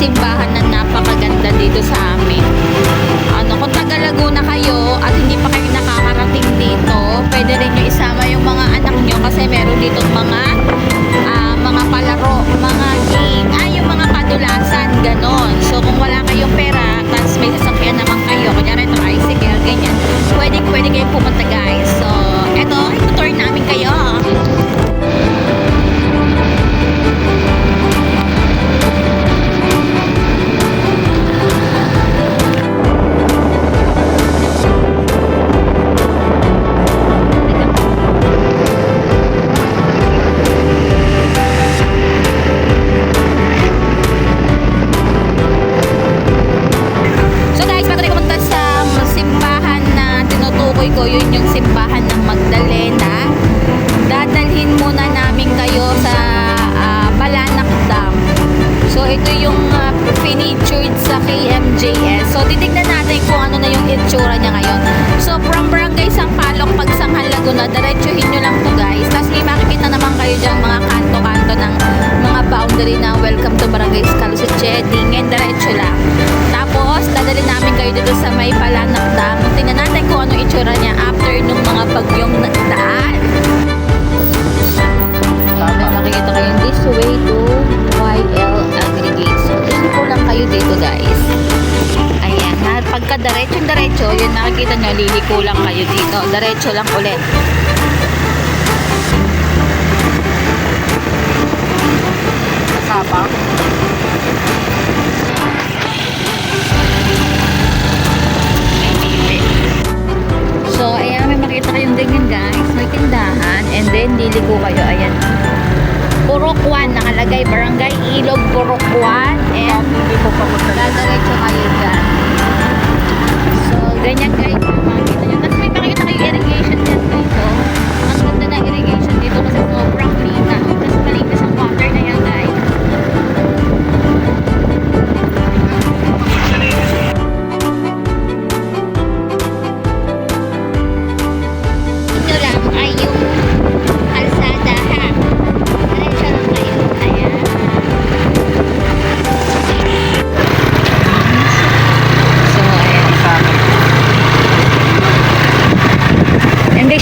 simbahan na napakaganda dito sa amin. Kung taga Laguna kayo at hindi pa kayo nakakarating dito, pwede rin nyo isama yung mga anak nyo kasi meron ditong mga palaro, mga game, yung mga padulasan, ganon. So kung wala kayong pera, tapos may sasakyan naman kayo, kunyari ito tricycle, ganyan, pwede kayong pumunta guys. So eto, itutour namin kayo. Ko yun yung simbahan ng Magdalena. Dadalhin muna namin kayo sa Balanak Dam. So ito yung featured sa KMJS. So titignan natin kung ano na yung itsura niya ngayon. So from Barangay Sampaloc, Pagsanghan, Laguna, diretsuhin nyo lang to guys. Tapos may makikita naman kayo dyan mga kanto-kanto ng mga boundary na welcome to Barangay Caloosache, Dingen, diretso lang. Tapos dadalhin namin kayo dito sa may Balanak Dam. Tingnan natin kung ano itsura niya after nung mga bagyong daan. May makikita kayong this way to YL Aggregate. So ko lang kayo dito guys. Ayan, pagka diretso, yun nakikita nyo, liliko lang kayo dito. Diretso lang ulit. Kasama. So, ayan, may makita kayong ganyan guys. May tindahan. And then, liliko kayo. Ayan. Purokwan. Nakalagay. Barangay Ilog, Purokwan. And, dadiretso kayo dyan. So, ganyan guys. Makikita nyo. Tapos may makikita kayo irrigation dyan guys. So, ang ganda na irrigation dito kasi sobrang lina. Tapos malinis ang water na yan guys.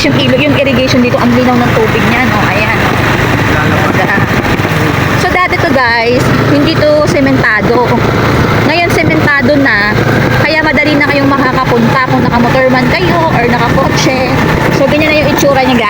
Yung ilog, yung irrigation dito, ang linaw ng tubig niya, no? Ayan, no? So, dati to guys, hindi to sementado. Ngayon, sementado na. Kaya madali na kayong makakapunta kung nakamotorman kayo or nakakotse. So, ganyan na yung itsura niya, guys.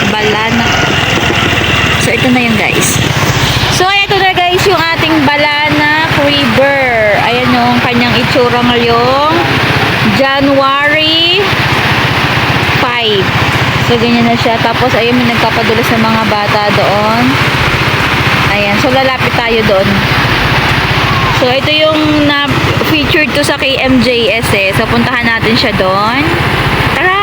Balanak. So ito na yun guys. So ito na guys yung ating Balanak River. Ayan yung kanyang itsura ngayong January 5. So ganyan na siya. Tapos ayun, may nagpapadula sa mga bata doon. Ayan. So lalapit tayo doon. So ito yung na-featured to sa KMJS eh. So puntahan natin siya doon. Tara!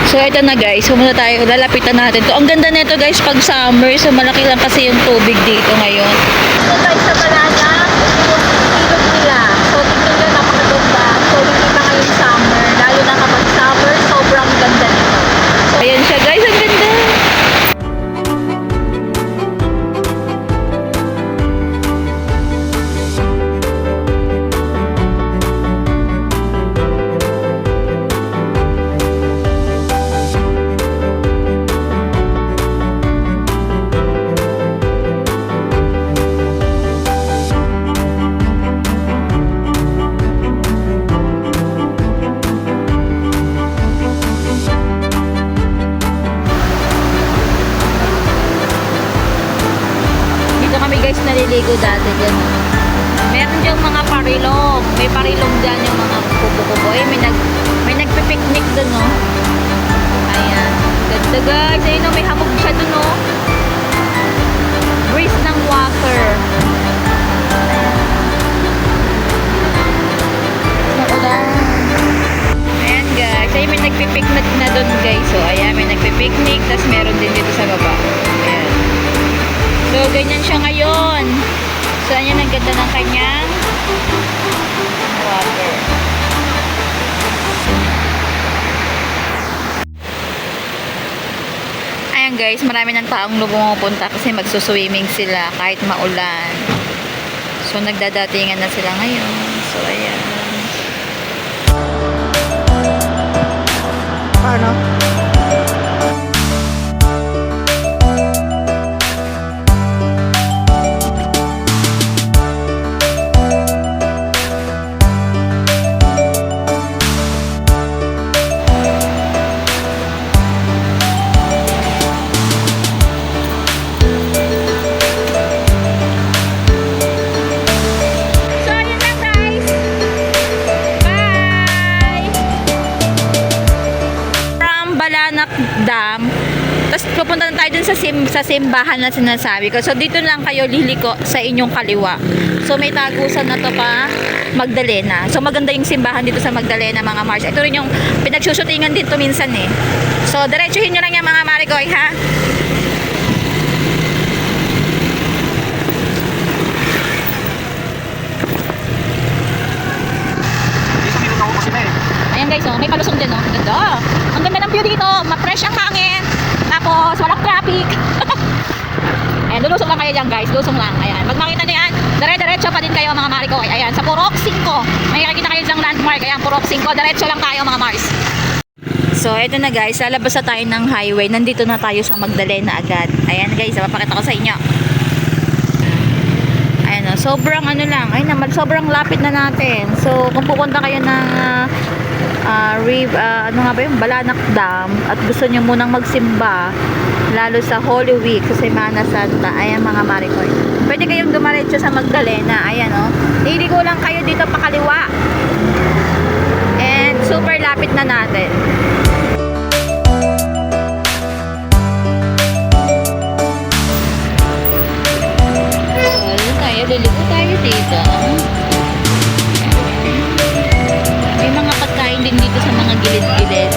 So ito na guys, pumunta tayo, lalapitan natin to. Ang ganda nito guys pag summer, so malaki lang kasi yung tubig dito ngayon. So guys, sa Balana, ilog nila. So tingnan nyo, napakaganda. So hindi na ngayong summer, lalo na kapag summer, sobrang ganda nito. So, ayan siya guys, ang ganda. Guys, naliligo dati dyan. Meron dyan mga parilong. May parilong dyan yung mga kubo-kubo. May nagpipiknik dun, no? Ayan. Ganda guys. Ayun, no, may hamog siya dun, no? Breeze ng water. Ayan. Ulan. din dito sa baba. Ayan. So, ganyan siya ngayon. So, ayan ang ganda ng kanyang water. Ayan guys, marami ng taong pumupunta kasi magsuswimming sila kahit maulan. So, nagdadatingan na sila ngayon. So, ayan. Paano? So, yun lang guys. Bye! From Balanak Dam, tapos pupunta na tayo dun sa simbahan na sinasabi ko. So, dito lang kayo liliko sa inyong kaliwa. So, may tagusan na to pa Magdalena. So, maganda yung simbahan dito sa Magdalena, mga Mars. Ito rin yung pinagsushootingan dito minsan eh. So, diretsuhin nyo lang yan, mga Maricoy, ha? Isipin ako kasi na eh. Ayan guys, oh, may palusong din, oh. Ganda. Ang ganda ng view dito. Ma-fresh ang hangin. Tapos, walang traffic. Ayan, lulusong lang kayo dyan guys. Lusong lang. Ayan. Pag makita nyo yan, dire-diretso pa din kayo mga Maricoy. Ayan, sa Purok 5. May nakikita kayo dyan landmark. Ayan, Purok 5. Diretso lang tayo mga Mars. So, eto na guys. Lalabas na tayo ng highway. Nandito na tayo sa Magdalena agad. Ayan guys, papakita ko sa inyo. Ayan, oh, sobrang ano lang. Ay naman, sobrang lapit na natin. So, kung pupunta kayo ng ano nga ba yung Balanak Dam at gusto nyo munang magsimba lalo sa Holy Week sa Semana Santa, ayan mga Maricoy, pwede kayong dumaretso sa Magdalena. Ayan o, iligo lang kayo dito pakaliwa and super lapit na natin. Liligo tayo dito. May mga pagkain din dito sa mga gilid-gilid.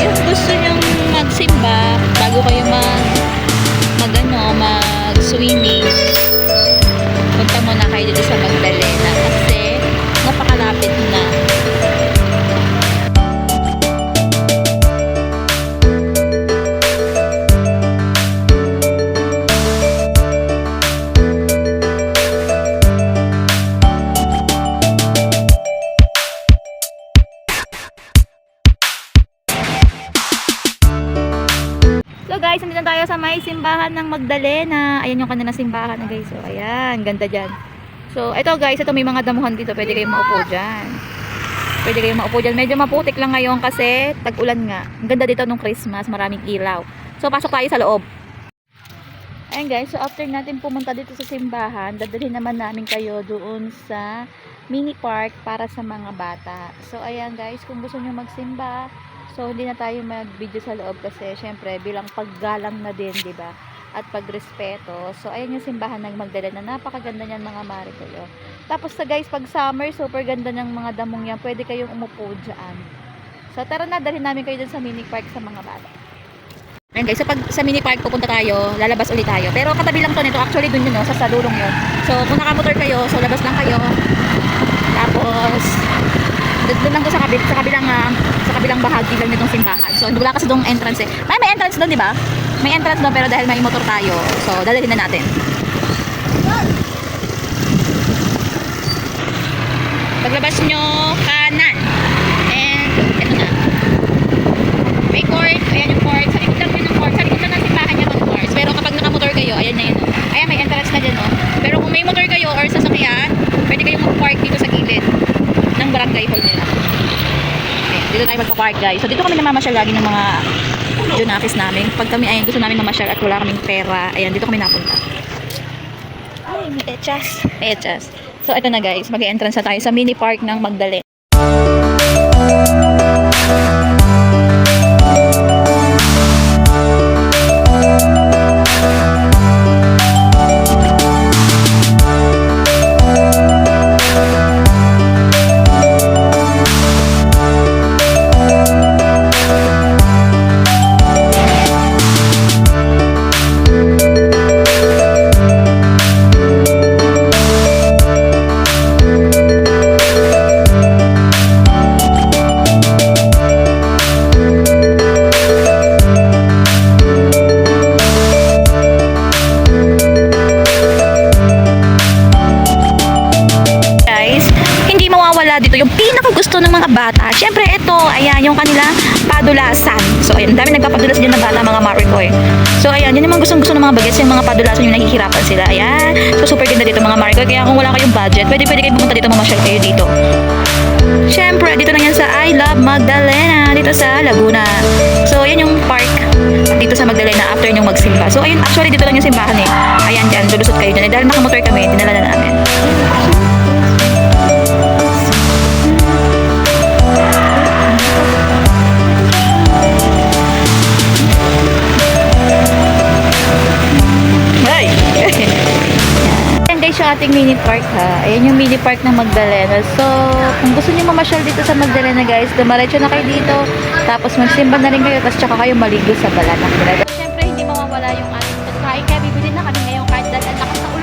If gusto nyong magsimba bago kayo mag-swimming, punta muna kayo dito sa Magdalena kasi napakalapit na. So guys, nandito tayo sa may simbahan ng Magdalena. Ayan yung kanilang simbahan na guys. So ayan, ganda dyan. So ito guys, ito may mga damuhan dito. Pwede kayong maupo dyan. Pwede kayong maupo dyan. Medyo maputik lang ngayon kasi tag-ulan nga. Ang ganda dito nung Christmas, maraming ilaw. So pasok tayo sa loob. Ayan guys, so after natin pumunta dito sa simbahan, dadalhin naman namin kayo doon sa mini park para sa mga bata. So ayan guys, kung gusto nyo magsimba, so hindi na tayo mag-video sa loob kasi syempre bilang paggalang na din, 'di ba? At pagrespeto. So ayan yung simbahan ng Magdalena. Napakaganda niyan mga Maricoy. Tapos sa guys, pag summer, super ganda ng mga damong yan. Pwede kayong umupo diyan. So tara na, dalhin namin kayo dun sa mini park sa mga bata. Ayan guys, so pag sa mini park pupunta tayo, lalabas ulit tayo. Pero katabi lang to nito, actually dun yun, no, sa salulong yun. So kung nakamotor kayo, so labas lang kayo. Tapos doon lang to sa kabilang bahagi lang nitong simbahan. So wala kasi dong entrance eh. May entrance doon, di ba? May entrance doon pero dahil may motor tayo, so dadalhin na natin. Paglabas nyo, kanan. And eto na. May court, ayan yung court. Sa likod lang yun ng court. Sa likod lang ng simbahan niya mga courts. Pero kapag nakamotor kayo, ayan na yun. Ayan, may entrance na dyan, no? Pero kung may motor kayo or sasakyan, pwede kayong mag-park dito sa gilid ng barangay hall nila. Ayan, dito tayo magpa-park guys. So dito kami namamasyal lagi ng mga junakis namin. Pag kami ay gusto namin mamasyal at wala kaming pera, ayan, dito kami napunta. Ay, may echas. May echas. So ito na guys, mag-entrance na tayo sa mini park ng Magdalena. mga bata. Siyempre, ito, ayan, yung kanila padulasan. So, ayan, dami nagpapadulas dyan na bata, mga Maricoy. So, ayan, yun yung mga gustong-gusto ng mga bagets, yung mga padulasan yung nahihirapan sila. Ayan. So, super ganda dito, mga Maricoy. Kaya kung wala kayong budget, pwede kayo pumunta dito, mamasyal kayo dito. Siyempre, dito na yan sa I Love Magdalena, dito sa Laguna. So, yan yung park dito sa Magdalena after nyong magsimba. So, ayun, actually, dito lang yung simbahan eh. Ayan dyan, lulusot kayo dyan. Eh, dahil nakamotor kami, dinala na namin. Ay! Ayan guys yung ating mini park ha. Ayan yung mini park ng Magdalena. So, kung gusto niyo mamasyal dito sa Magdalena guys, dumaretso na kayo dito. Tapos magsimba na rin kayo. Tapos tsaka kayo maligo sa Balanak. So, syempre hindi mawawala yung ating pagkain. Kaya bibili na kami ngayong kahit dahil ang lakas ng